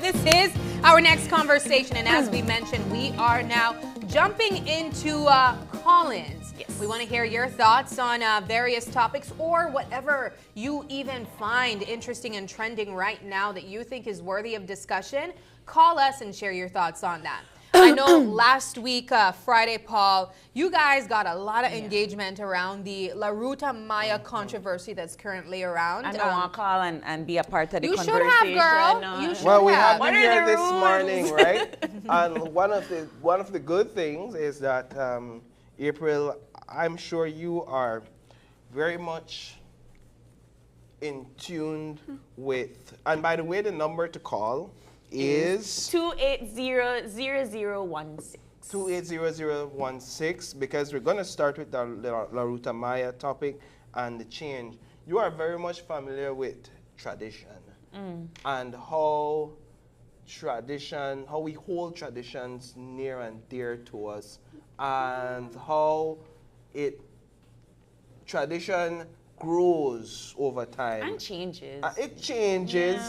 This is our next conversation, and as we mentioned, we are now jumping into call-ins. Yes. We want to hear your thoughts on various topics or whatever you even find interesting and trending right now that you think is worthy of discussion. Call us and share your thoughts on that. I know last week, Friday, Paul, you guys got a lot of engagement around the La Ruta Maya controversy that's currently around. I don't want to call and be a part of the you conversation. You should have, girl. You should well, we have. have been here this morning, right? And one of the good things is that, April, I'm sure you are very much in tune with, and by the way, the number to call is 280-0016. 280-0016, because we're going to start with the La Ruta Maya topic and the change. You are very much familiar with tradition and how we hold traditions near and dear to us, and how tradition grows over time. And changes. It changes,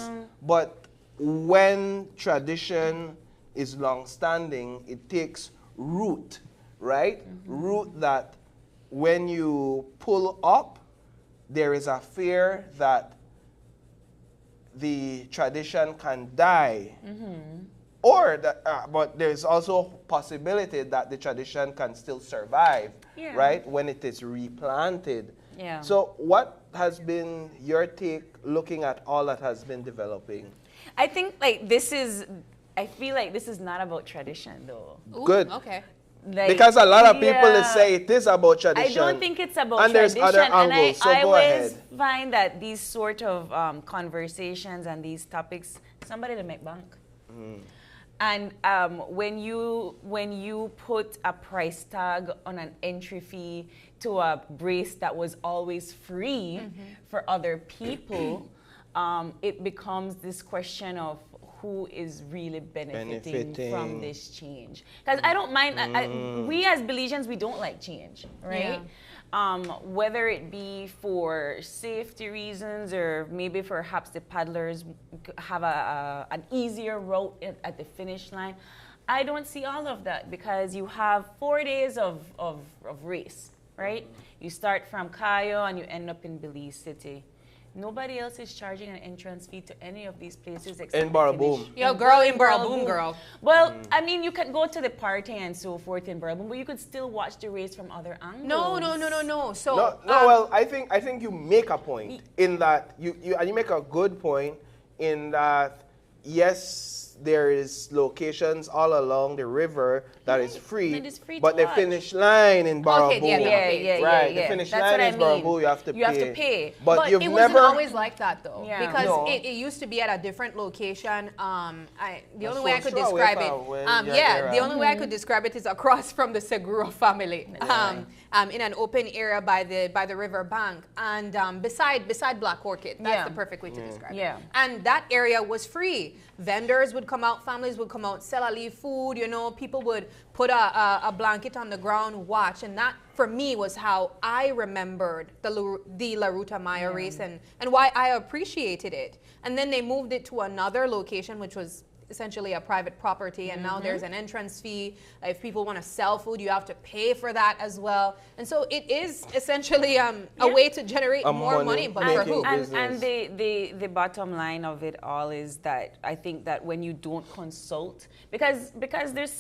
but when tradition is long-standing, it takes root, right? Root that when you pull up, there is a fear that the tradition can die. Or that, but there's also possibility that the tradition can still survive, right? When it is replanted. Yeah. So what has been your take looking at all that has been developing? I think I feel like this is not about tradition though. Ooh, good. Okay. Like, because a lot of people say it is about tradition. I don't think it's about and tradition. And there's other angles, so I go always ahead. find that these sort of conversations and these topics, somebody to make bank. And when you put a price tag on an entry fee to a brace that was always free for other people, it becomes this question of who is really benefiting from this change. Because I don't mind, we as Belizeans, we don't like change, right? Whether it be for safety reasons or maybe perhaps the paddlers have an easier route at the finish line. I don't see all of that because you have 4 days of race, right? You start from Cayo and you end up in Belize City. Nobody else is charging an entrance fee to any of these places except in Barraboom. Yo, girl, in Barraboom, girl. Well, I mean, you can go to the party and so forth in Barraboom, but you could still watch the race from other angles. No. So well, I think you make a point in that you make a good point in that yes, there is locations all along the river that is free, but the finish line in Barraboom, the finish line in Barraboom, you have to pay. But you've it never wasn't always like that though, because it used to be at a different location. The only way I could describe it, the only way I could describe it is across from the Segura family, in an open area by the river bank, and beside Black Orchid. That's the perfect way to describe it. And that area was free. Vendors would come out, families would come out, sell a leaf food, you know, people would put a blanket on the ground, watch, and that for me was how I remembered the La Ruta Maya race and why I appreciated it. And then they moved it to another location, which was essentially a private property, and now there's an entrance fee. If people want to sell food, you have to pay for that as well. And so it is essentially a way to generate more money, but for who? And the bottom line of it all is that I think that when you don't consult, because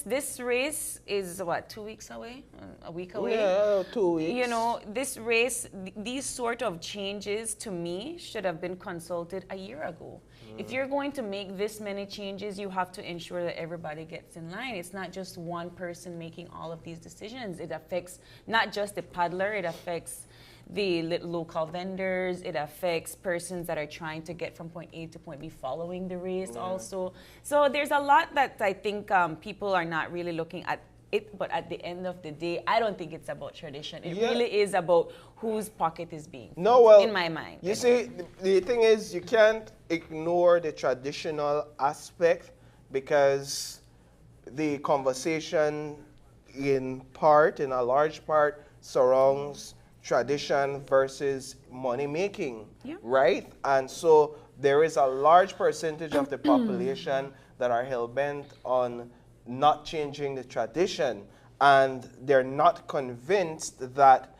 this race is what, 2 weeks away, a week away? Yeah, 2 weeks. You know, this race, these sort of changes to me should have been consulted a year ago. If you're going to make this many changes, you have to ensure that everybody gets in line. It's not just one person making all of these decisions. It affects not just the paddler, it affects the local vendors, it affects persons that are trying to get from point A to point B following the race also. So there's a lot that I think people are not really looking at it, but at the end of the day, I don't think it's about tradition. It really is about whose pocket is being filled, in my mind. You see, the thing is, you can't ignore the traditional aspect because the conversation in a large part, surrounds tradition versus money making, right? And so there is a large percentage of the population that are hell-bent on not changing the tradition, and they're not convinced that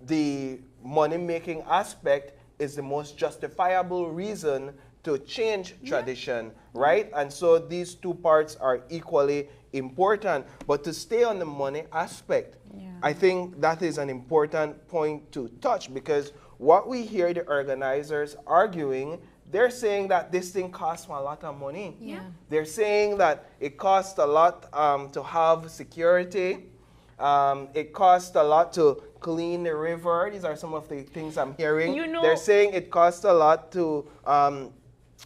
the money-making aspect is the most justifiable reason to change tradition, right? And so these two parts are equally important. But to stay on the money aspect, I think that is an important point to touch, because what we hear the organizers arguing, they're saying that this thing costs a lot of money. They're saying that it costs a lot to have security. It costs a lot to clean the river. These are some of the things I'm hearing. They're saying it costs a lot to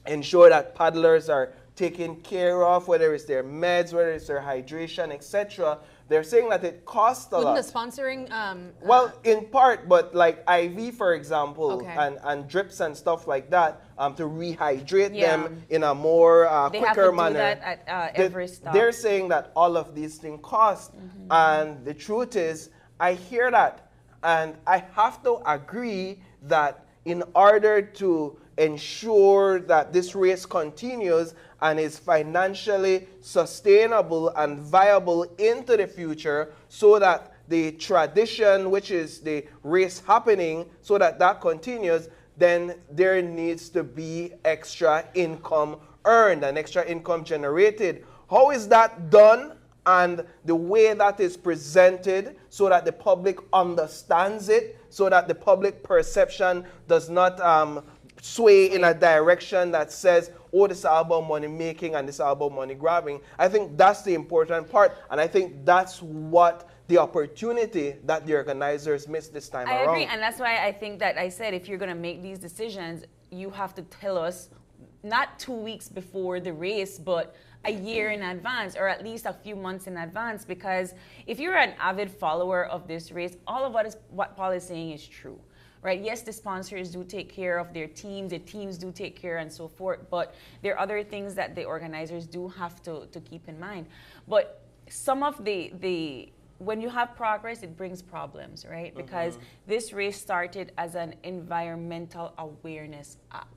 ensure that paddlers are taken care of, whether it's their meds, whether it's their hydration, etc. They're saying that it costs a lot. Wouldn't the sponsoring... well, in part, but like IV, for example, and drips and stuff like that, to rehydrate them in a more quicker manner. They have to do that at every stop. They're saying that all of these things cost. And the truth is, I hear that. And I have to agree that in order to ensure that this race continues and is financially sustainable and viable into the future, so that the tradition, which is the race happening, so that that continues, then there needs to be extra income earned and extra income generated. How is that done? And the way that is presented, so that the public understands it, so that the public perception does not sway in a direction that says, oh, this is all about money making and this is all about money grabbing. I think that's the important part, and I think that's what the opportunity that the organizers missed this time around. I agree, and that's why I think that I said, if you're going to make these decisions, you have to tell us not 2 weeks before the race, but a year in advance, or at least a few months in advance, because if you're an avid follower of this race, all of what Paul is saying is true, right? Yes, the sponsors do take care of their teams, the teams do take care and so forth, but there are other things that the organizers do have to keep in mind. But some of when you have progress, it brings problems, right? Because this race started as an environmental awareness act,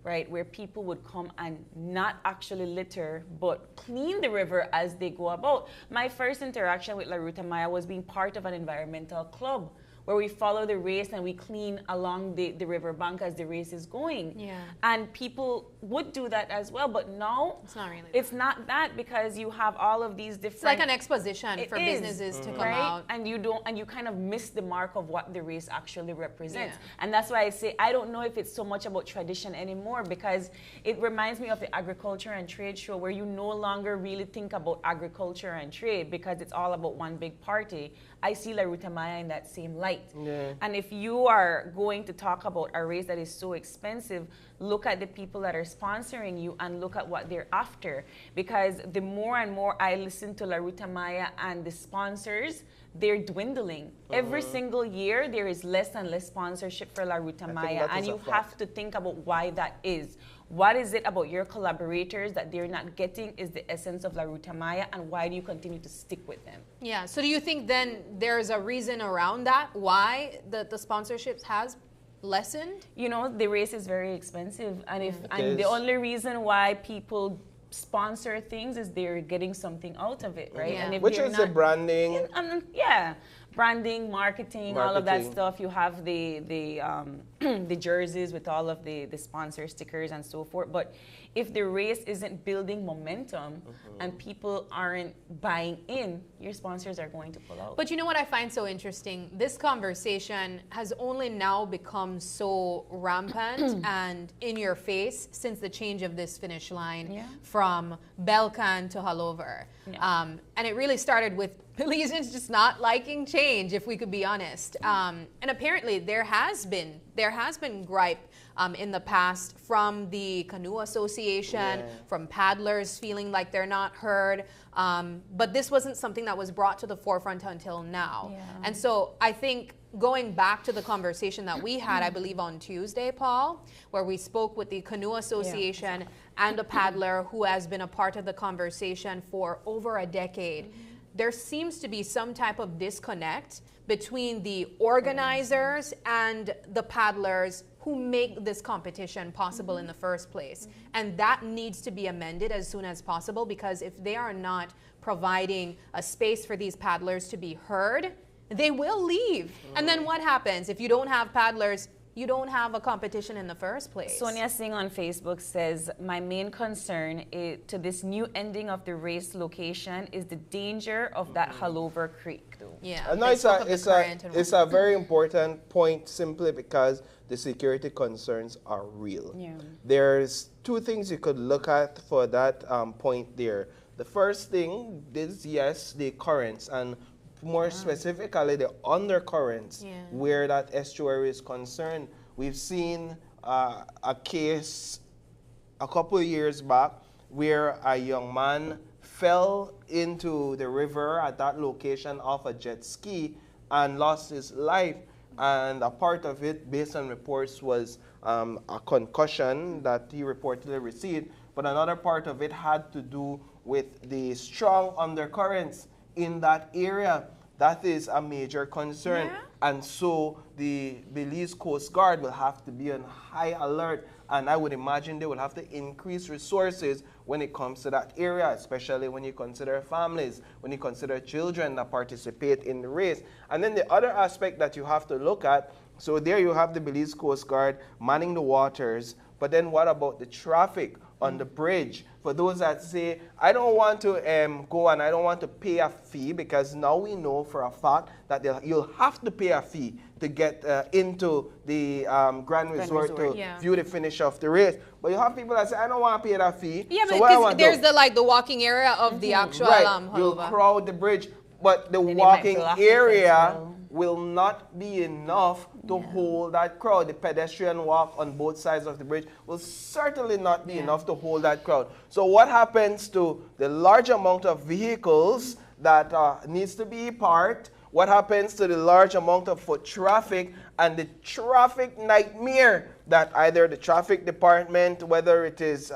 right, where people would come and not actually litter, but clean the river as they go about. My first interaction with La Ruta Maya was being part of an environmental club, where we follow the race and we clean along the riverbank as the race is going. And people would do that as well, but now it's not really. It's not that, because you have all of these different... It's like an exposition for businesses to come out. And you kind of miss the mark of what the race actually represents. And that's why I say, I don't know if it's so much about tradition anymore, because it reminds me of the agriculture and trade show, where you no longer really think about agriculture and trade, because it's all about one big party. I see La Ruta Maya in that same light. And if you are going to talk about a race that is so expensive, look at the people that are sponsoring you and look at what they're after. Because the more and more I listen to La Ruta Maya and the sponsors, they're dwindling. Every single year, there is less and less sponsorship for La Ruta Maya, and you have to think about why that is. What is it about your collaborators that they're not getting is the essence of La Ruta Maya, and why do you continue to stick with them? Yeah, so do you think then there's a reason around that, why the sponsorships has lessened? You know, the race is very expensive, and the only reason why people sponsor things is they're getting something out of it, right? And if which is the branding. Branding, marketing, all of that stuff. You have the the jerseys with all of the sponsor stickers and so forth. But if the race isn't building momentum and people aren't buying in, your sponsors are going to pull out. But you know what I find so interesting? This conversation has only now become so rampant and in your face since the change of this finish line from Belcan to Halover. And it really started with Belizeans just not liking change, if we could be honest. And apparently there has been gripe in the past from the Canoe Association, from paddlers feeling like they're not heard. But this wasn't something that was brought to the forefront until now. And so I think going back to the conversation that we had, I believe on Tuesday, Paul, where we spoke with the Canoe Association and a paddler who has been a part of the conversation for over a decade. There seems to be some type of disconnect between the organizers and the paddlers who make this competition possible in the first place. And that needs to be amended as soon as possible, because if they are not providing a space for these paddlers to be heard, they will leave. And then what happens? If you don't have paddlers, you don't have a competition in the first place. Sonia Singh on Facebook says, my main concern to this new ending of the race location is the danger of that Hallover Creek, though. Yeah, no, it's a very important point, simply because the security concerns are real. Yeah. There's two things you could look at for that point there. The first thing is, yes, the currents, and more specifically the undercurrents where that estuary is concerned. We've seen a case a couple of years back where a young man fell into the river at that location off a jet ski and lost his life. And a part of it, based on reports, was a concussion that he reportedly received. But another part of it had to do with the strong undercurrents in that area. That is a major concern. Yeah. And so the Belize Coast Guard will have to be on high alert. And I would imagine they will have to increase resources when it comes to that area, especially when you consider families, when you consider children that participate in the race. And then the other aspect that you have to look at, so there you have the Belize Coast Guard manning the waters, but then what about the traffic on the bridge? For those that say, I don't want to go and I don't want to pay a fee, because now we know for a fact that you'll have to pay a fee to get into the Grand Resort to view the finish of the race. But you have people that say, I don't want to pay that fee. Yeah, so because there's the walking area of the actual you'll crowd the bridge, but the walking area will not be enough to hold that crowd. The pedestrian walk on both sides of the bridge will certainly not be enough to hold that crowd. So what happens to the large amount of vehicles that needs to be parked? What happens to the large amount of foot traffic and the traffic nightmare that either the traffic department, whether it is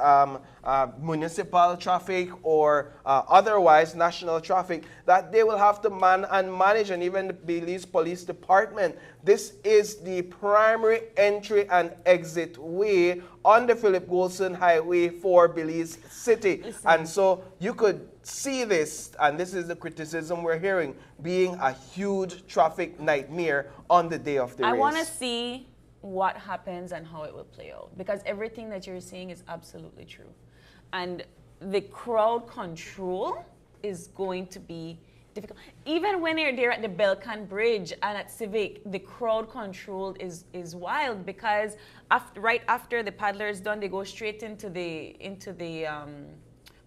municipal traffic or otherwise national traffic, that they will have to man and manage, and even the Belize Police Department. This is the primary entry and exit way on the Philip Goulson Highway for Belize City. And so you could see this, and this is the criticism we're hearing, being a huge traffic nightmare on the day of the race. I want to see what happens and how it will play out, because everything that you're saying is absolutely true. And the crowd control is going to be difficult. Even when you're there at the Belcan Bridge and at Civic, the crowd control is wild, because right after the paddler is done, they go straight into the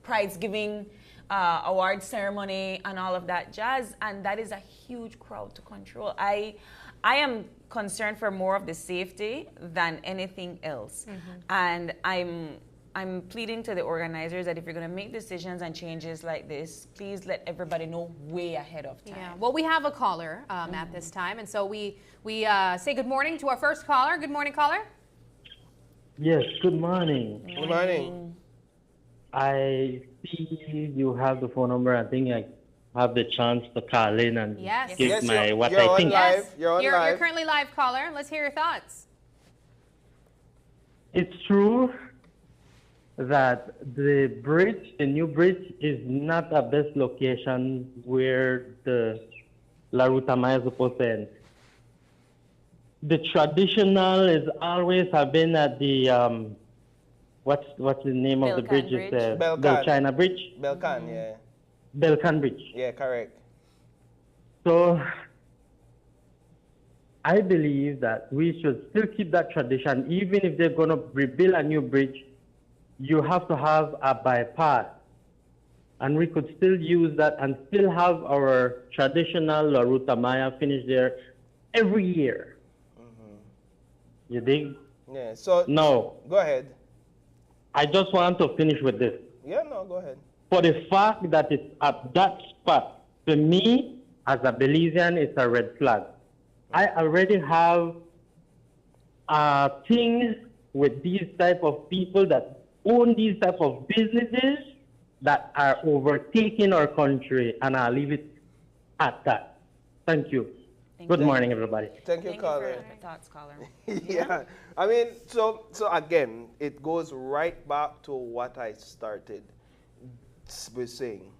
prize giving award ceremony and all of that jazz, and that is a huge crowd to control. I am concerned for more of the safety than anything else. And I'm pleading to the organizers that if you're going to make decisions and changes like this, please let everybody know way ahead of time. Yeah. Well, we have a caller at this time, and so we say good morning to our first caller. Good morning, caller. Yes, good morning. Good morning. I see you have the phone number. I think I have the chance to call in and give my what I think. You're currently live, caller. Let's hear your thoughts. It's true that the new bridge is not the best location where the La Ruta Maya is supposed to end. The traditional is always have been at the what's the name of the bridge? It's Belchina Bridge. Belcan, yeah. Belcan Bridge. Yeah, correct. So I believe that we should still keep that tradition. Even if they're going to rebuild a new bridge, you have to have a bypass. And we could still use that and still have our traditional La Ruta Maya finish there every year. You dig? Yeah, so no. Go ahead. I just want to finish with this. Yeah, no, go ahead. For the fact that it's at that spot, to me, as a Belizean, it's a red flag. I already have things with these type of people that own these type of businesses that are overtaking our country, and I'll leave it at that. Thank you. Good morning, everybody. Thank you, caller. Thank you for your thoughts, caller. Yeah. I mean, so again, it goes right back to what I started with saying.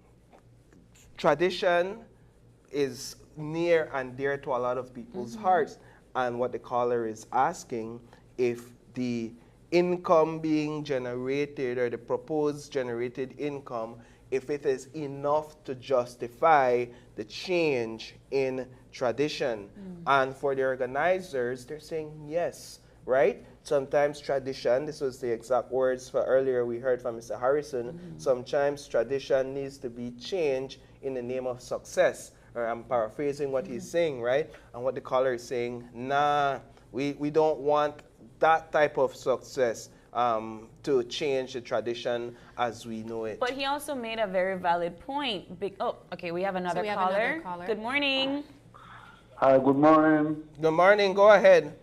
Tradition is near and dear to a lot of people's hearts. And what the caller is asking, if the income being generated or the proposed generated income, if it is enough to justify the change in tradition. And for the organizers, they're saying yes, right? Sometimes tradition, this was the exact words for earlier we heard from Mr. Harrison, sometimes tradition needs to be changed in the name of success. Or I'm paraphrasing what he's saying, right? And what the caller is saying, nah, we don't want that type of success to change the tradition as we know it. But he also made a very valid point. Oh, okay, we have another caller. Good morning. Hi, good morning. Good morning, go ahead.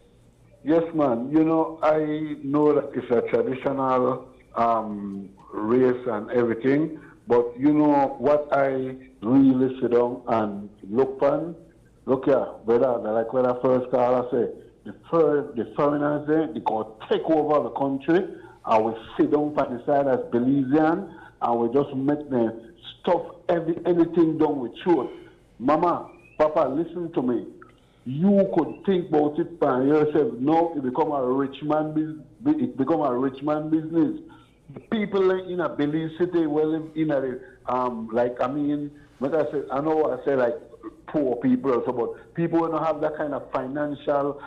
Yes, ma'am. You know, I know that it's a traditional race and everything, but you know what I really sit down and look here, brother, like when I first caller said, the foreigners there, they go take over the country, and we sit down on the side as Belizean, and we just make them stuff anything done with truth. Mama, Papa, listen to me. You could think about it by yourself. No, it become a rich man business. The people in a Belize city, well, in a like I mean, like I said, I know I say like poor people or so, but people who don't have that kind of financial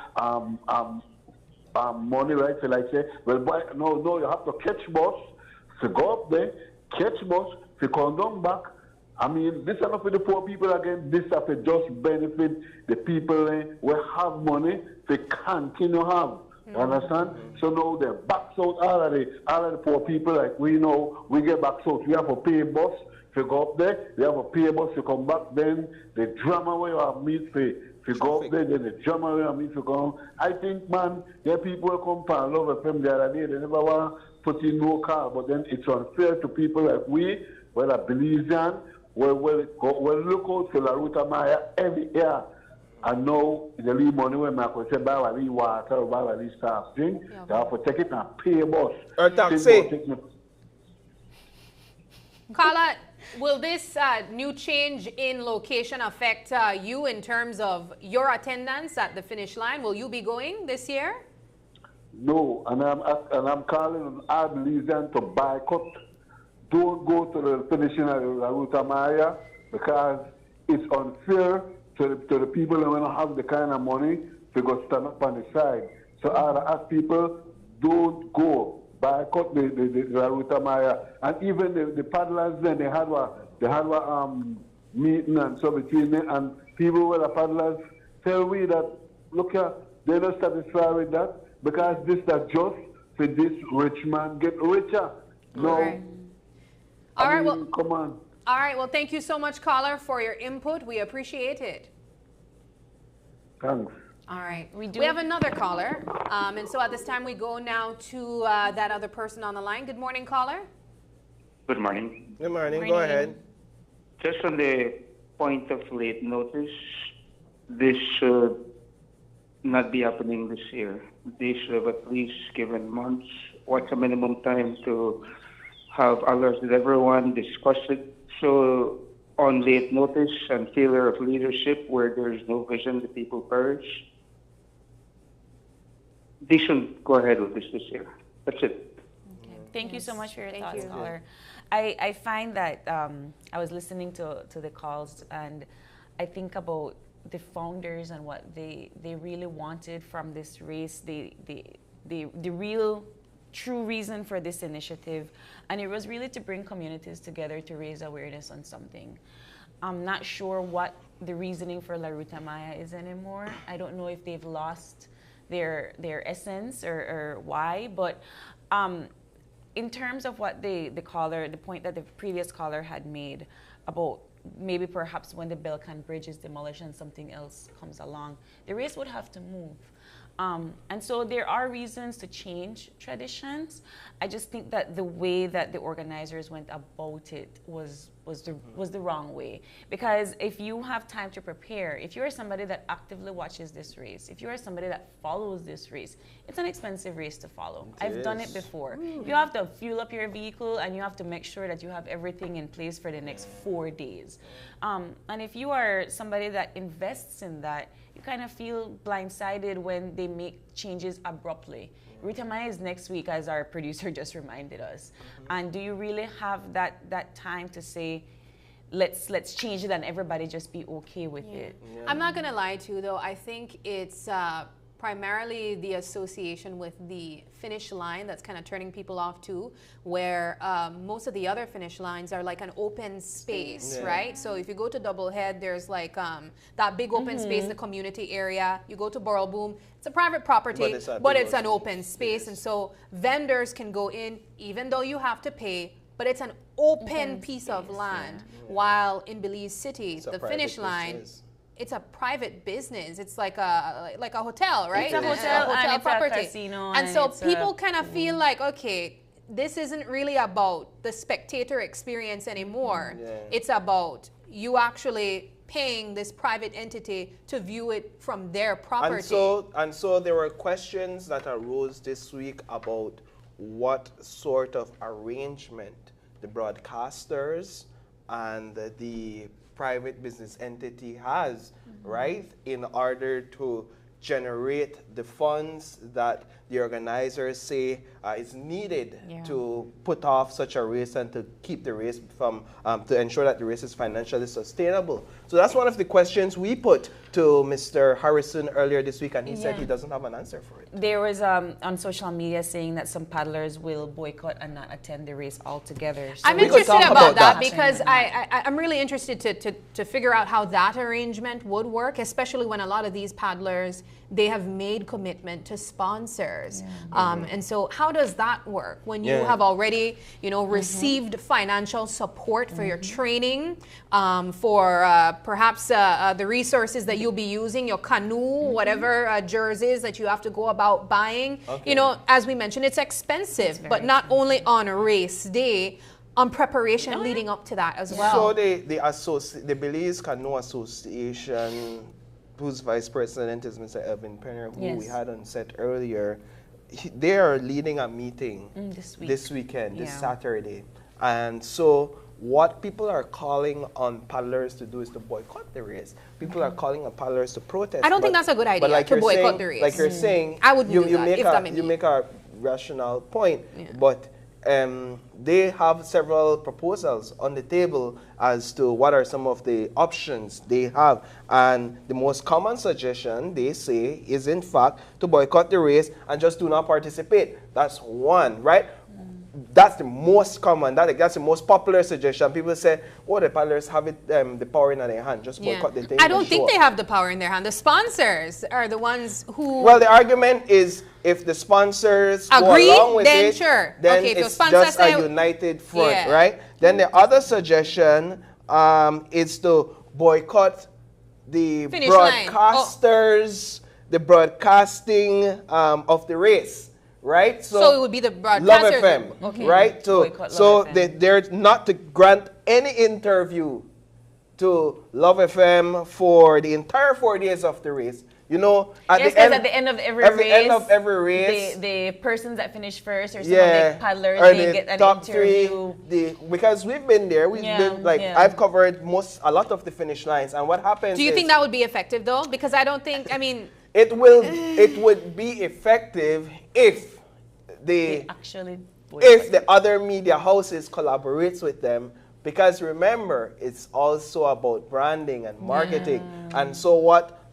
money, right? So like say, well, boy, no, you have to catch bus to go up there, catch bus to come down back. I mean, this is not for the poor people again. This is to just benefit the people who have money they continue have. You understand? So now they're back out all of the poor people. Like we know, we get back out. We have to pay a bus to go up there. We have to pay a bus to come back. Then the drama where you have meet to go up there. Then the drama where you have meet to come. I think, man, there are people who come from love FM the other day. They never want to put in no car, but then it's unfair to people like we, whether Belizean. We'll look out for La Ruta Maya every year. And now the leave money when I could say buy a water or buy a staff drink, they have to take it and pay a bus. Or taxi. Carla, will this new change in location affect you in terms of your attendance at the finish line? Will you be going this year? No, and I'm calling on our Belizean to boycott. Don't go to the finishing of La Ruta Maya because it's unfair to the people who don't have the kind of money to go stand up on the side. So I ask people, don't go. Boycott the La Ruta Maya. And even the paddlers then, they had a meeting and so between them, and people with the paddlers tell me that, look here, they're not satisfied with that because this is just for this rich man get richer. No. Right. All right, well, come on. All right, well, thank you so much, caller, for your input. We appreciate it. Thanks. All right, we have another caller, and so at this time we go now to that other person on the line. Good morning, caller. Good morning. Good morning. Go ahead. Just on the point of late notice, this should not be happening this year. They should have at least given months. What's the minimum time to have alerted everyone, discuss it? So on late notice and failure of leadership where there is no vision, the people perish. They shouldn't go ahead with this year. That's it. Okay. Thank you so much for your thoughts, caller. I find that I was listening to the calls and I think about the founders and what they really wanted from this race, the real true reason for this initiative, and it was really to bring communities together to raise awareness on something. I'm not sure what the reasoning for La Ruta Maya is anymore. I don't know if they've lost their essence or why, but in terms of what the point that the previous caller had made about maybe perhaps when the Belcan Bridge is demolished and something else comes along, the race would have to move. And so there are reasons to change traditions. I just think that the way that the organizers went about it was was the wrong way. Because if you have time to prepare, if you're somebody that actively watches this race, if you're somebody that follows this race, it's an expensive race to follow. I've done it before. You have to fuel up your vehicle, and you have to make sure that you have everything in place for the next 4 days. And if you are somebody that invests in that, you kind of feel blindsided when they make changes abruptly. Rita Maya is next week, as our producer just reminded us. And do you really have that time to say, let's change it and everybody just be okay with it? Yeah. I'm not going to lie to you, though. I think it's primarily the association with the finish line that's kind of turning people off too, where most of the other finish lines are like an open space, right? So if you go to Doublehead, there's like that big open space, the community area. You go to Boral Boom, it's a private property, but it's an open space. And so vendors can go in, even though you have to pay, but it's an open piece of land. While in Belize City, the finish line, it's a private business. It's like a hotel, right? It's a hotel and it's property. a casino. And so people kind of feel like, okay, this isn't really about the spectator experience anymore. It's about you actually paying this private entity to view it from their property. And so there were questions that arose this week about what sort of arrangement the broadcasters and the private business entity has, right, in order to generate the funds that the organizers say is needed to put off such a race and to keep the race from, to ensure that the race is financially sustainable. So that's one of the questions we put to Mr. Harrison earlier this week, and he said he doesn't have an answer for it. There was on social media saying that some paddlers will boycott and not attend the race altogether. So I'm interested about that because I'm really interested to figure out how that arrangement would work, especially when a lot of these paddlers, they have made commitment to sponsors. And so how does that work when you have already, you know, received financial support for your training, for perhaps the resources that you'll be using, your canoe, whatever jerseys that you have to go about buying. You know, as we mentioned, it's expensive, but not only on a race day, on preparation leading up to that as well. So the Belize Canoe Association, whose vice president is Mr. Elvin Penner, who we had on set earlier, they are leading a meeting this weekend, this Saturday. And so what people are calling on paddlers to do is to boycott the race. People are calling on paddlers to protest. I don't think that's a good idea, to boycott the race. Like you're saying, I wouldn't do that you make a rational point, but they have several proposals on the table as to what are some of the options they have. And the most common suggestion, they say, is in fact to boycott the race and just do not participate. That's one, right? That's the most common, that's the most popular suggestion. People say, oh, the paddlers have it, the power in their hand, just boycott the thing. I don't think they have the power in their hand. The sponsors are the ones who... Well, the argument is if the sponsors agree, go along with then it, sure. then okay, it's just a united front, right? Then the other suggestion is to boycott the broadcasters, the broadcasting of the race. Right, so it would be the broadcasters. Love FM, right? So they're not to grant any interview to Love FM for the entire 4 days of the race. You know, at the end of every race, the persons that finish first or some of the paddlers, they get an top interview. Because we've been there, been like I've covered a lot of the finish lines, and what happens? Do you think that would be effective though? Because I don't think. I mean, it would be effective if the other media houses collaborates with them, because remember, it's also about branding and marketing. And so what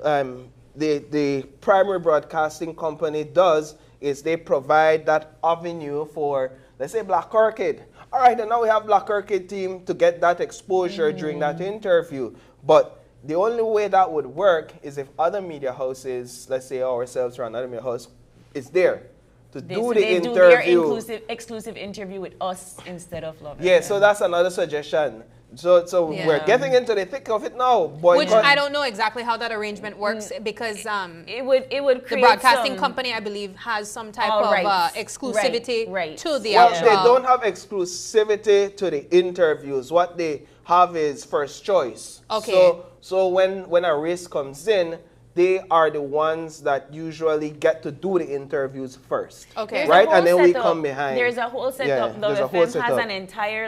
the primary broadcasting company does is they provide that avenue for, let's say, Black Orchid. All right, and now we have Black Orchid team to get that exposure during that interview. But the only way that would work is if other media houses, let's say ourselves or another media house, is there to do the interview. Their exclusive interview with us instead of Love FM. Yeah, so that's another suggestion. So we're getting into the thick of it now. Which I don't know exactly how that arrangement works because it would create the broadcasting company, I believe, has some type of exclusivity to the Well, they don't have exclusivity to the interviews. What they have is first choice. Okay. So when a race comes in, they are the ones that usually get to do the interviews first. Okay. Right? And then we come behind. There's a whole setup. The FM has an entire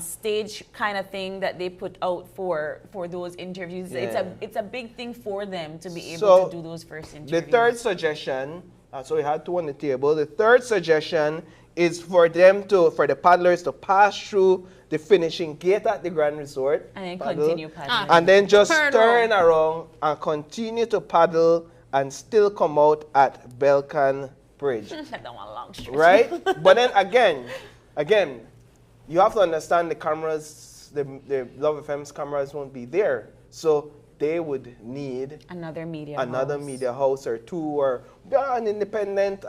stage kind of thing that they put out for those interviews. It's a big thing for them to be able to do those first interviews. The third suggestion, so we had two on the table. The third suggestion is for the paddlers to pass through the finishing gate at the Grand Resort. And then continue paddling. And then just turn around and continue to paddle and still come out at Belcan Bridge. Right? But then again, you have to understand the cameras, the Love FM's cameras won't be there. So they would need another media house or two, or an independent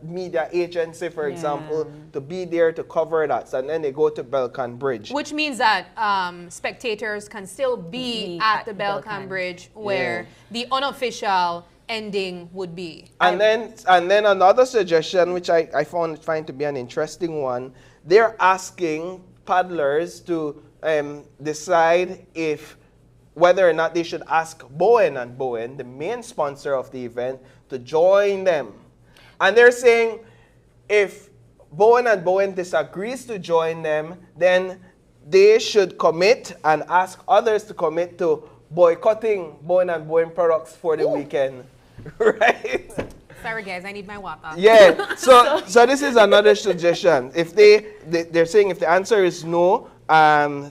media agency, for example, to be there to cover that. And then they go to Belcan Bridge. Which means that spectators can still be at the Belcan Bridge where the unofficial ending would be. And then another suggestion, which I find to be an interesting one, they're asking paddlers to decide whether or not they should ask Bowen & Bowen, the main sponsor of the event, to join them. And they're saying if Bowen & Bowen disagrees to join them, then they should commit and ask others to commit to boycotting Bowen & Bowen products for the weekend. Right? Sorry guys, I need my water. Yeah. So this is another suggestion. If they're saying if the answer is no,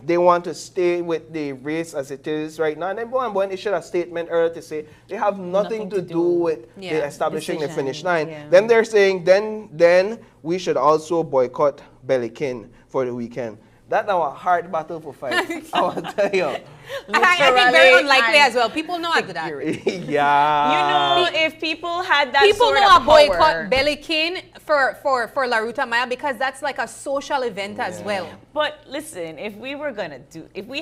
they want to stay with the race as it is right now, and then Bowen issued a statement earlier to say they have nothing to do with the establishing the finish line. Yeah. Then they're saying then we should also boycott Belize for the weekend. That's our hard battle for fight. I will tell you. I think very unlikely as well. People know after that. Yeah. You know, if people had that people sort know of a boycott Belize for La Ruta Maya because that's like a social event as well. But listen, if we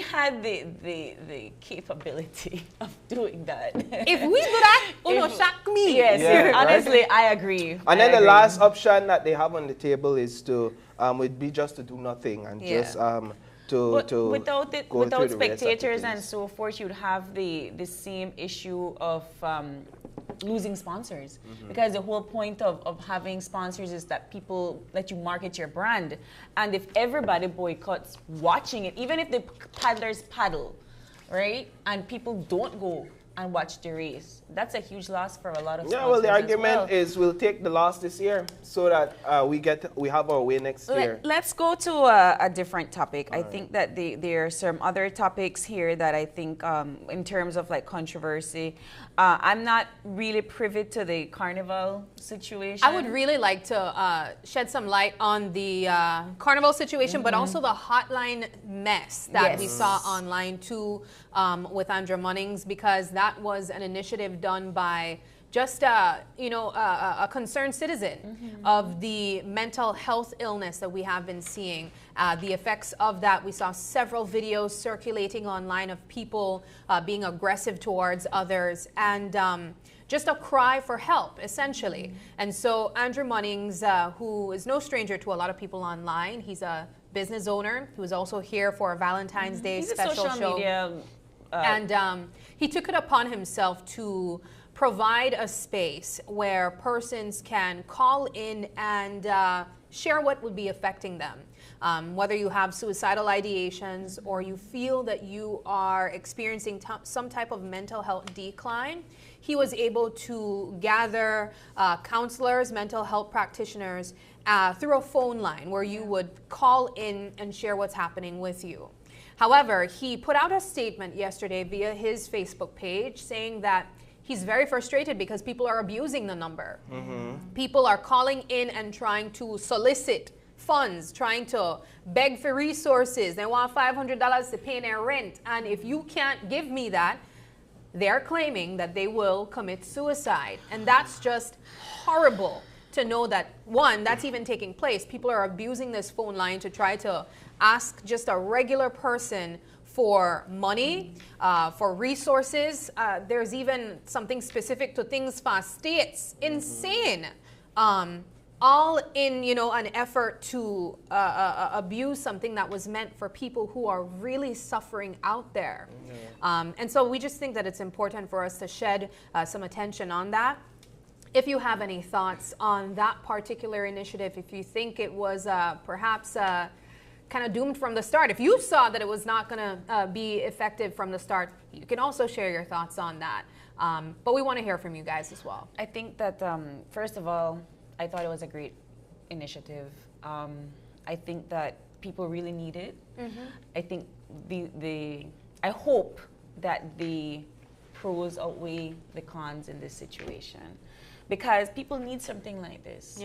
had the capability of doing that. If we do that, shock me. Yes, honestly, right? I agree. And then the last option that they have on the table is to would be just to do nothing and just without spectators and so forth, you'd have the same issue of losing sponsors, because the whole point of having sponsors is that you market your brand, and if everybody boycotts watching it, even if the paddlers paddle, right, and people don't go and watch the race, that's a huge loss for a lot of sponsors. Yeah, well, the argument is we'll take the loss this year so that we have our way next year. Let's go to a different topic. I think that there are some other topics here that I think in terms of like controversy, I'm not really privy to the carnival situation. I would really like to shed some light on the carnival situation, but also the hotline mess that we saw online too with Andrew Munnings, because that was an initiative done by just a concerned citizen of the mental health illness that we have been seeing. The effects of that, we saw several videos circulating online of people being aggressive towards others, and just a cry for help, essentially. And so Andrew Munnings, who is no stranger to a lot of people online, he's a business owner who is also here for a Valentine's Day special social show. Media, and he took it upon himself to provide a space where persons can call in and share what would be affecting them. Whether you have suicidal ideations or you feel that you are experiencing some type of mental health decline, he was able to gather counselors, mental health practitioners through a phone line where you would call in and share what's happening with you. However, he put out a statement yesterday via his Facebook page saying that he's very frustrated because people are abusing the number. People are calling in and trying to solicit funds, trying to beg for resources. They want $500 to pay their rent. And if you can't give me that, they're claiming that they will commit suicide. And that's just horrible to know that, one, that's even taking place. People are abusing this phone line to try to ask just a regular person for money, for resources. There's even something specific to things for states. Insane. All in, you know, an effort to abuse something that was meant for people who are really suffering out there. And so we just think that it's important for us to shed some attention on that. If you have any thoughts on that particular initiative, if you think it was perhaps kind of doomed from the start, if you saw that it was not going to be effective from the start, you can also share your thoughts on that. But we want to hear from you guys as well. I think that, first of all, I thought it was a great initiative. I think that people really need it. I think I hope that the pros outweigh the cons in this situation, because people need something like this.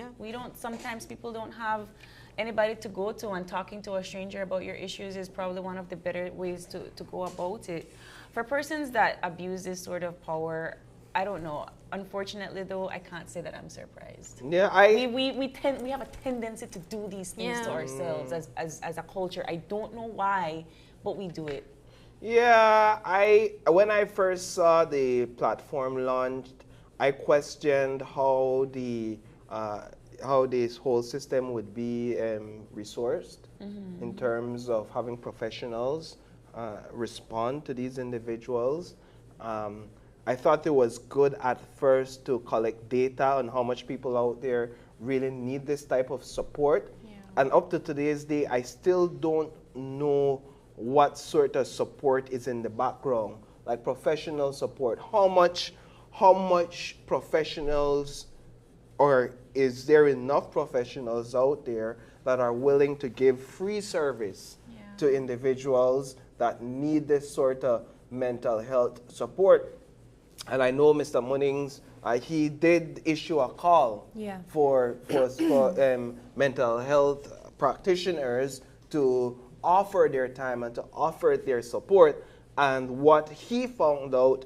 Sometimes people don't have anybody to go to, and talking to a stranger about your issues is probably one of the better ways to go about it. For persons that abuse this sort of power, I don't know. Unfortunately, though, I can't say that I'm surprised. Yeah, we have a tendency to do these things to ourselves as a culture. I don't know why, but we do it. Yeah, when I first saw the platform launched, I questioned how this whole system would be resourced in terms of having professionals respond to these individuals. I thought it was good at first to collect data on how much people out there really need this type of support. And up to today's day, I still don't know what sort of support is in the background, like professional support. How much professionals, or is there enough professionals out there that are willing to give free service to individuals that need this sort of mental health support? And I know Mr. Munnings, he did issue a call for mental health practitioners to offer their time and to offer their support. And what he found out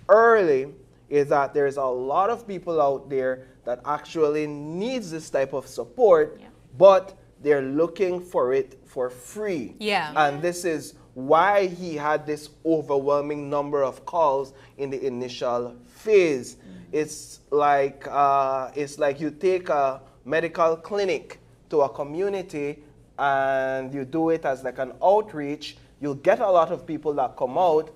early is that there's a lot of people out there that actually needs this type of support, but they're looking for it for free. And this is why he had this overwhelming number of calls in the initial phase. It's like you take a medical clinic to a community and you do it as like an outreach. You'll get a lot of people that come out,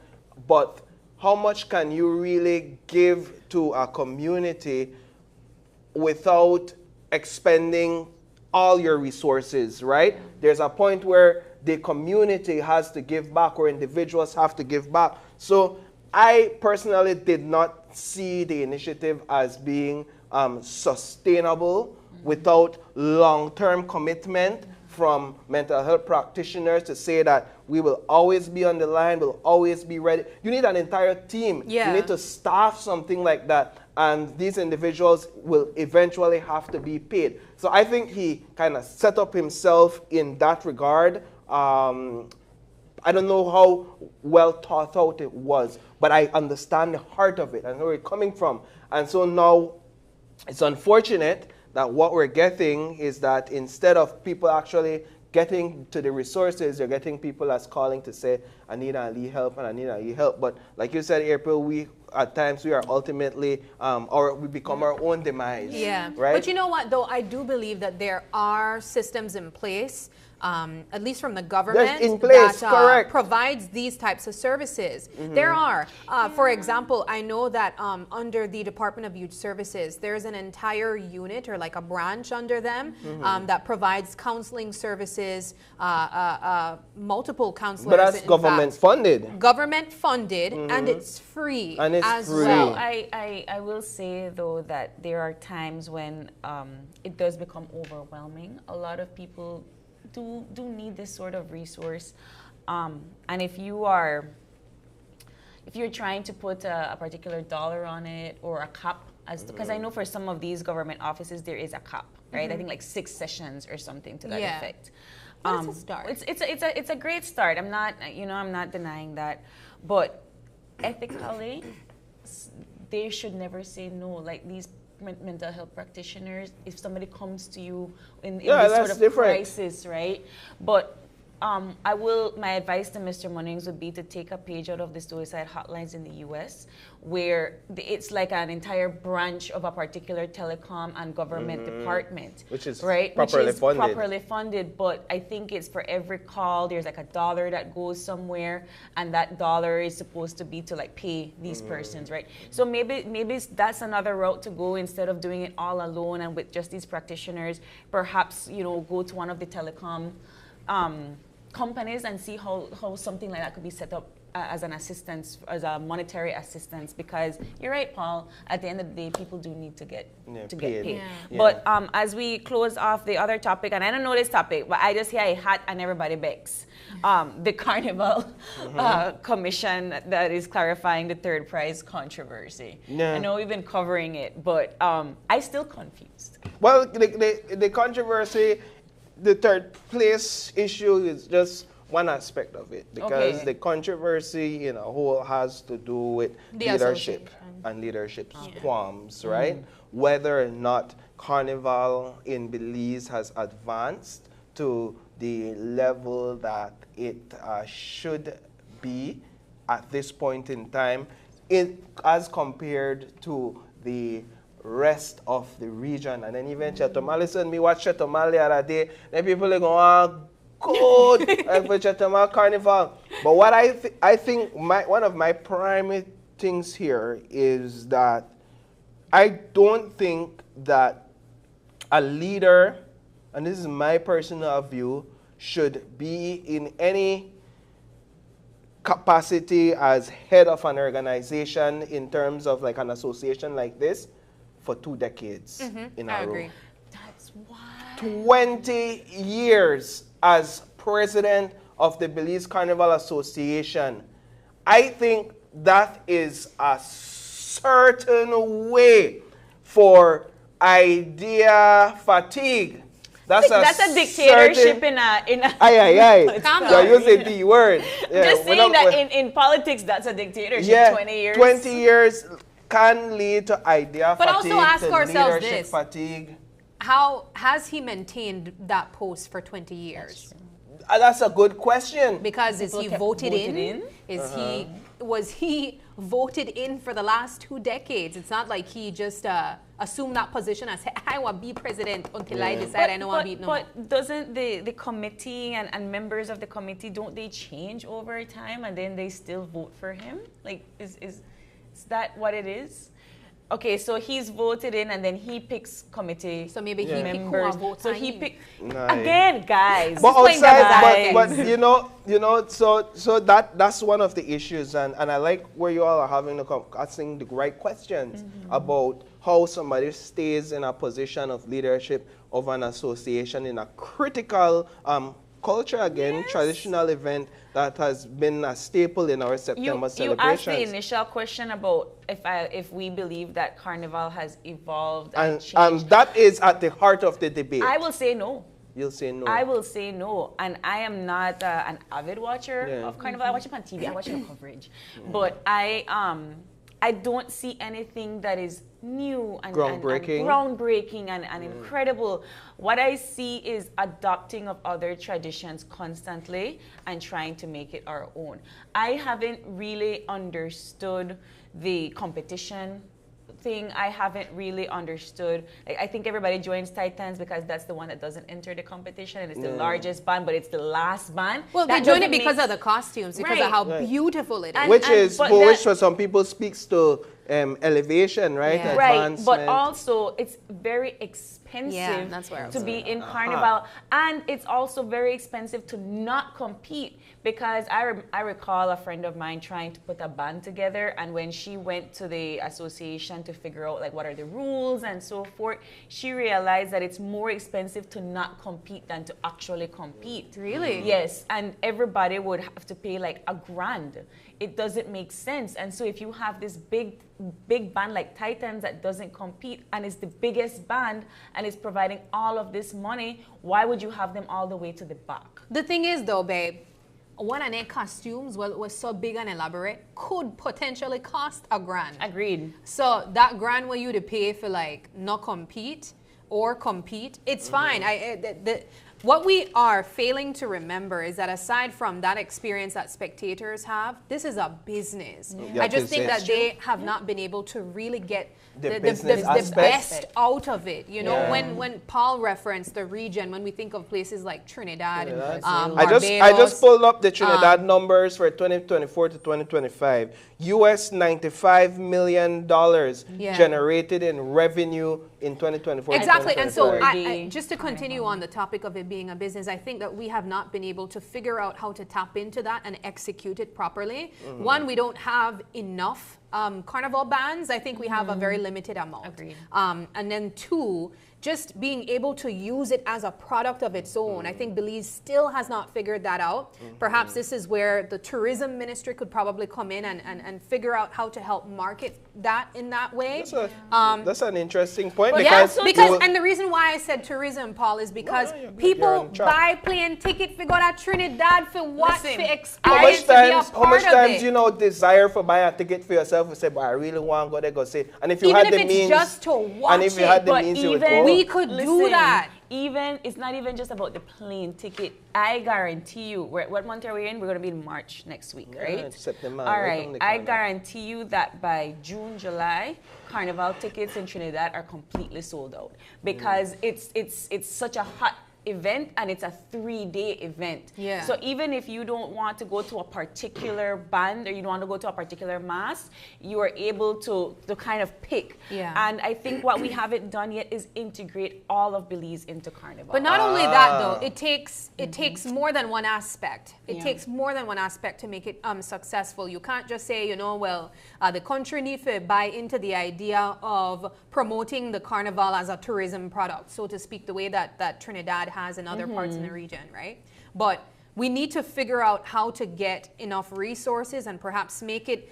but how much can you really give to a community without expending all your resources, right? There's a point where the community has to give back, or individuals have to give back. So I personally did not see the initiative as being sustainable without long-term commitment from mental health practitioners to say that we will always be on the line, we'll always be ready. You need an entire team. You need to staff something like that, and these individuals will eventually have to be paid. So I think he kind of set up himself in that regard. I don't know how well thought out it was, but I understand the heart of it and where it's coming from. And so now it's unfortunate that what we're getting is that instead of people actually getting to the resources, you're getting people that's calling to say, I need help and I need help. But like you said, April, at times we are ultimately, or we become our own demise. Right? But you know what, though? I do believe that there are systems in place, at least from the government, that provides these types of services. There are. For example, I know that under the Department of Youth Services, there's an entire unit or like a branch under them that provides counseling services, multiple counselors. But that's government funded. Government funded, and it's free as well. I will say, though, that there are times when it does become overwhelming. A lot of people do need this sort of resource, and if you're trying to put a particular dollar on it or a cap, because I know for some of these government offices there is a cap, right? I think like 6 sessions or something to that effect. But it's a start. It's a great start. I'm not denying that, but ethically, they should never say no. Like these mental health practitioners, if somebody comes to you in this sort of crisis, right? But my advice to Mr. Munnings would be to take a page out of the suicide hotlines in the U.S., where it's like an entire branch of a particular telecom and government department. Which is properly funded. But I think it's for every call, there's like $1 that goes somewhere, and that dollar is supposed to be to like pay these persons, right? So maybe that's another route to go instead of doing it all alone and with just these practitioners. Perhaps, go to one of the telecom companies and see how something like that could be set up as an assistance, as a monetary assistance, because you're right, Paul, at the end of the day, people do need to get paid. Yeah. But as we close off the other topic, and I don't know this topic, but I just hear a hat and everybody begs. The Carnival Commission that is clarifying the third prize controversy. I know we've been covering it, but I'm still confused. Well, the controversy, the third place issue is just one aspect of it, because the controversy in a whole has to do with the leadership and leadership's qualms, right? Whether or not Carnival in Belize has advanced to the level that it should be at this point in time, as compared to the rest of the region. And then even Chetoma, listen, me watch Chetoma the other day, then people are going, good for Chetoma Carnival. But what I think one of my primary things here is that I don't think that a leader, and this is my personal view, should be in any capacity as head of an organization in terms of like an association like this for 2 decades in a row. I agree. That's why. 20 years as president of the Belize Carnival Association. I think that is a certain way for idea fatigue. That's a dictatorship in a Aye. You're using the word. Yeah, just saying that in politics, that's a dictatorship. Yeah, 20 years. 20 years can lead to idea but fatigue, also ask to ourselves leadership this. fatigue. How has he maintained that post for 20 years? That's a good question. Because is he voted in? Was he voted in for the last 2 decades? It's not like he just assumed that position and said, I want to be president until I decide I don't want to be no more. But doesn't the committee and members of the committee, don't they change over time and then they still vote for him? Like, is that what it is? Okay, so he's voted in and then he picks committee. So maybe he members. So he pick again, guys. But outside, but you know, so that's one of the issues, and I like where you all are having asking the right questions about how somebody stays in a position of leadership of an association in a critical culture, again, traditional event that has been a staple in our September celebrations. You asked the initial question about if we believe that Carnival has evolved and changed. And that is at the heart of the debate. I will say no. You'll say no. I will say no. And I am not an avid watcher of Carnival. I watch it on TV. I watch it on coverage. But I don't see anything that is new and groundbreaking and incredible. What I see is adopting of other traditions constantly and trying to make it our own. I haven't really understood the competition thing. I haven't really understood. I think everybody joins Titans because that's the one that doesn't enter the competition, and it's the largest band, but it's the last band. Well, they join it because of the costumes, because of how beautiful it is. Which for some people speaks to elevation, right? Yeah. Right, but also it's very expensive to be in Carnival, and it's also very expensive to not compete, because I recall a friend of mine trying to put a band together, and when she went to the association to figure out like what are the rules and so forth, she realized that it's more expensive to not compete than to actually compete. Really? Yes, and everybody would have to pay like $1,000. It doesn't make sense. And so if you have this big band like Titans that doesn't compete and is the biggest band and is providing all of this money, why would you have them all the way to the back? The thing is though, babe, one of their costumes, well, it was so big and elaborate, could potentially cost $1,000. Agreed. So that $1,000 where you to pay for like not compete or compete, it's fine. What we are failing to remember is that aside from that experience that spectators have, this is a business. I just think that they have not been able to really get the best out of it. You know, when Paul referenced the region, when we think of places like Trinidad, I just pulled up the Trinidad numbers for 2024 to 2025. US $95 million generated in revenue in 2024. Exactly, and so just to continue on the topic of it being a business, I think that we have not been able to figure out how to tap into that and execute it properly. One, we don't have enough carnival bands. I think we have a very limited amount. Agreed. And then two, just being able to use it as a product of its own. I think Belize still has not figured that out. Perhaps this is where the tourism ministry could probably come in and figure out how to help market that in that way. That's an interesting point. Because and the reason why I said tourism, Paul, is because people buy plane ticket for go to Trinidad for what? For experience, how much times you know desire for buy a ticket for yourself and say, but I really want to go there, go see. And if you even had if the it's means, just to watch and if you had the means, you would go. We could do that. Even it's not even just about the plane ticket. I guarantee you, what month are we in? We're going to be in March next week, right? September. All right. I guarantee you that by June, July, carnival tickets in Trinidad are completely sold out because it's such a hot event and it's a 3-day event. So even if you don't want to go to a particular band or you don't want to go to a particular mass, you are able to kind of pick. And I think what we haven't done yet is integrate all of Belize into carnival. But not only that though, it takes more than one aspect. It takes more than one aspect to make it successful. You can't just say, you know, well, the country needs to buy into the idea of promoting the carnival as a tourism product, so to speak, the way that Trinidad has in other parts in the region, right? But we need to figure out how to get enough resources and perhaps make it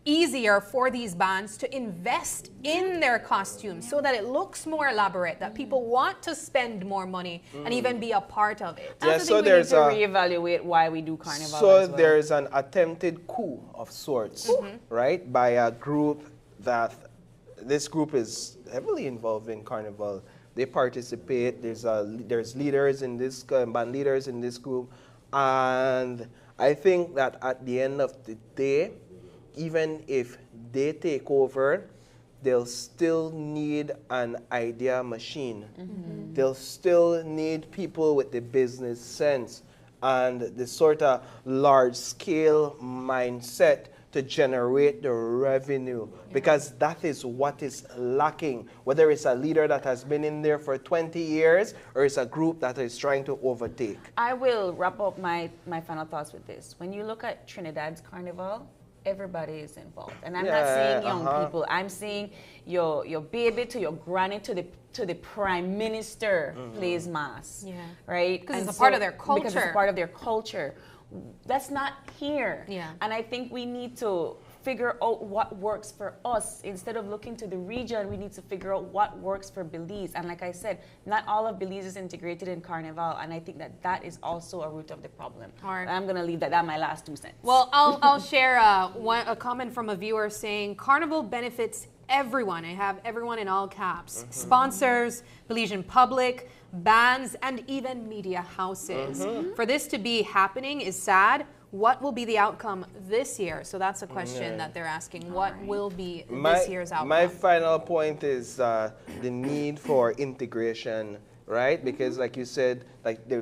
easier for these bands to invest in their costumes so that it looks more elaborate, that people want to spend more money and even be a part of it. So there's we need to reevaluate why we do carnival. So there's an attempted coup of sorts, right, by a group that this group is heavily involved in carnival. They participate. There's leaders in this band leaders in this group, and I think that at the end of the day, even if they take over, they'll still need an idea machine. They'll still need people with the business sense and the sort of large-scale mindset to generate the revenue, because that is what is lacking, whether it's a leader that has been in there for 20 years or it's a group that is trying to overtake. I will wrap up my final thoughts with this. When you look at Trinidad's carnival, everybody is involved. And I'm not saying young people. I'm saying your baby to your granny to the prime minister plays mass. Right? Because it's a part of their culture. Because it's a part of their culture. That's not here. And I think we need to figure out what works for us. Instead of looking to the region, we need to figure out what works for Belize. And like I said, not all of Belize is integrated in carnival, and I think that is also a root of the problem. I'm going to leave that. That's my last 2 cents. Well, I'll share a comment from a viewer saying, carnival benefits everyone. I have everyone in all caps. Sponsors, Belizean public, bands, and even media houses. For this to be happening is sad. What will be the outcome this year? So that's a question that they're asking. What will be this year's outcome? My final point is the need for integration, right? Because like you said, like the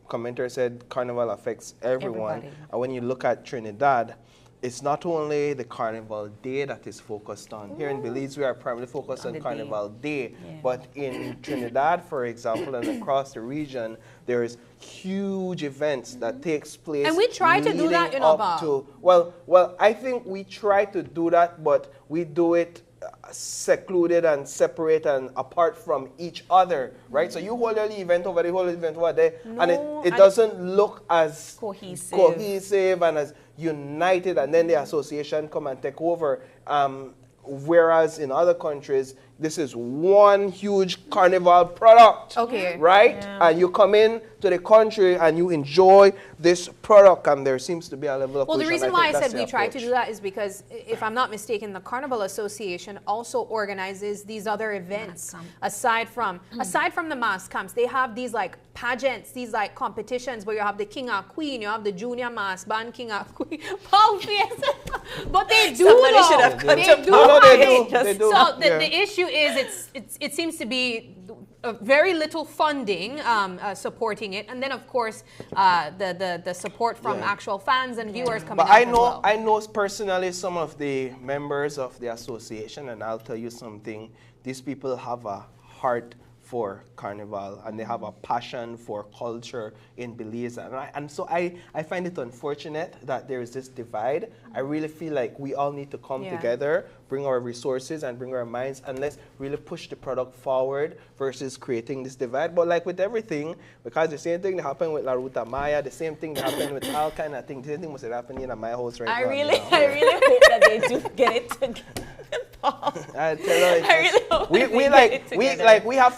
commenter said, carnival affects everyone. And when you look at Trinidad, it's not only the Carnival Day that is focused on. Here in Belize, we are primarily focused on Carnival Day. But in Trinidad, for example, and across the region, there is huge events that takes place. And we try to do that, you know, well, I think we try to do that, but we do it secluded and separate and apart from each other, right? So you hold an event over there, hold an event over there, and it doesn't look as cohesive and as united, and then the association come and take over. Whereas in other countries, this is one huge carnival product. Okay. Right? Yeah. And you come in to the country and you enjoy this product, and there seems to be a level of Well, the reason why I said we try to do that is because, if I'm not mistaken, the Carnival Association also organizes these other events aside from the mass camps. They have these like pageants, these like competitions where you have the king or queen, you have the junior mass band king or queen. But they do. Somebody should have cut they do. No, they do. So the issue is it seems to be very little funding supporting it, and then of course the support from actual fans and viewers coming but out as well. I know personally some of the members of the association, and I'll tell you something, these people have a heart for carnival, and they have a passion for culture in Belize, and so I find it unfortunate that there is this divide. I really feel like we all need to come together, bring our resources and bring our minds, and let's really push the product forward versus creating this divide. But like with everything, because the same thing that happened with La Ruta Maya, the same thing that happened with all kind of things, the same thing must have happened in my house right now. I really hope that they do get it together. I tell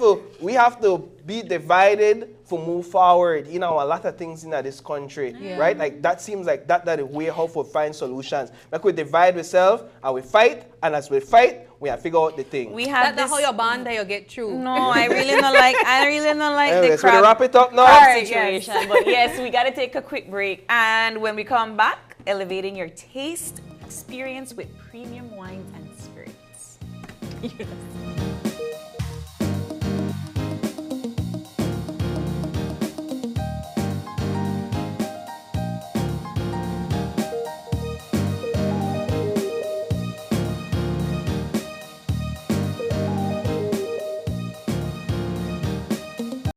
you, we have to be divided for move forward. You know, a lot of things in this country, right? Like that seems like that is way how to find solutions. Like we divide ourselves and we fight, and as we fight, we have to figure out the thing. We have that's how your band that you get through. No, I really don't like anyway, the so we wrap it up now. Situation. But yes, we gotta take a quick break, and when we come back, elevating your taste experience with premium wines and spirits.